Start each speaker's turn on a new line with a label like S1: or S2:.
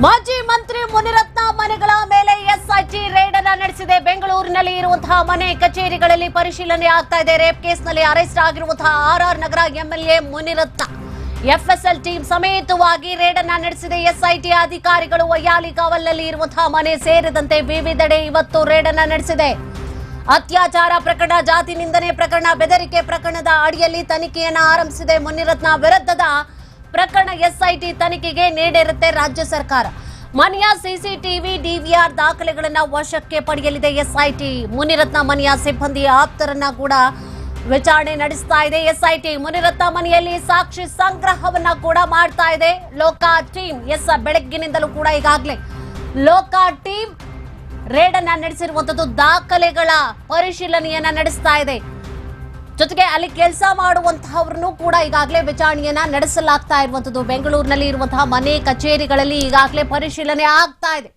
S1: ಮಾಜಿ ಮಂತ್ರಿ ಮುನಿರತ್ನ ಮನೆಗಳ ಮೇಲೆ ಎಸ್ಐಟಿ ರೇಡ್ ಅನ್ನು ನಡೆಸಿದೆ. ಬೆಂಗಳೂರಿನಲ್ಲಿ ಇರುವಂತಹ ಮನೆ ಕಚೇರಿಗಳಲ್ಲಿ ಪರಿಶೀಲನೆ ಆಗ್ತಾ ಇದೆ. ರೇಪ್ ಕೇಸ್ನಲ್ಲಿ ಅರೆಸ್ಟ್ ಆಗಿರುವಂತಹ RR Nagar MLA Munirathna FSL team ಸಮೇತವಾಗಿ ರೇಡ್ ಅನ್ನು ನಡೆಸಿದೆ. ಎಸ್ಐಟಿ ಅಧಿಕಾರಿಗಳು ವೈಯಾಲಿ ಕಾವಲಲ್ಲಿ ಇರುವಂತಹ ಮನೆ ಸೇರಿದಂತೆ ವಿವಿಧೆಡೆ ಇವತ್ತು ರೇಡ್ ಅನ್ನು ನಡೆಸಿದೆ. ಅತ್ಯಾಚಾರ ಪ್ರಕರಣ, ಜಾತಿ ನಿಂದನೆ ಪ್ರಕರಣ, ಬೆದರಿಕೆ ಪ್ರಕರಣದ ಅಡಿಯಲ್ಲಿ ತನಿಖೆಯನ್ನು ಆರಂಭಿಸಿದೆ. ಮುನಿರತ್ನ ವಿರುದ್ಧದ ಪ್ರಕರಣ ಎಸ್ಐಟಿ ತನಿಖೆಗೆ ನೀಡಿರುತ್ತೆ ರಾಜ್ಯ ಸರ್ಕಾರ. ಮನೆಯ ಸಿಸಿಟಿವಿ ಡಿವಿಆರ್ ದಾಖಲೆಗಳನ್ನು ವಶಕ್ಕೆ ಪಡೆಯಲಿದೆ ಎಸ್ಐಟಿ. ಮುನಿರತ್ನ ಮನೆಯ ಸಿಬ್ಬಂದಿ ಆಪ್ತರನ್ನ ಕೂಡ ವಿಚಾರಣೆ ನಡೆಸ್ತಾ ಇದೆ ಎಸ್ಐಟಿ. ಮುನಿರತ್ನ ಮನೆಯಲ್ಲಿ ಸಾಕ್ಷಿ ಸಂಗ್ರಹವನ್ನ ಕೂಡ ಮಾಡ್ತಾ ಇದೆ ಲೋಕಾ ಟೀಮ್. ಬೆಳಗ್ಗಿನಿಂದಲೂ ಕೂಡ ಈಗಾಗಲೇ ಲೋಕಾ ಟೀಮ್ ರೇಡ್ ಅನ್ನ ನಡೆಸಿರುವಂತದ್ದು, ದಾಖಲೆಗಳ ಪರಿಶೀಲನೆಯನ್ನ ನಡೆಸ್ತಾ ಇದೆ. ಜೊತೆಗೆ ಅಲ್ಲಿ ಕೆಲಸ ಮಾಡುವಂತಹವ್ರನ್ನು ಕೂಡ ಈಗಾಗಲೇ ವಿಚಾರಣೆಯನ್ನ ನಡೆಸಲಾಗ್ತಾ ಇರುವಂತದ್ದು. ಬೆಂಗಳೂರಿನಲ್ಲಿ ಇರುವಂತಹ ಮನೆ ಕಚೇರಿಗಳಲ್ಲಿ ಈಗಾಗಲೇ ಪರಿಶೀಲನೆ ಆಗ್ತಾ ಇದೆ.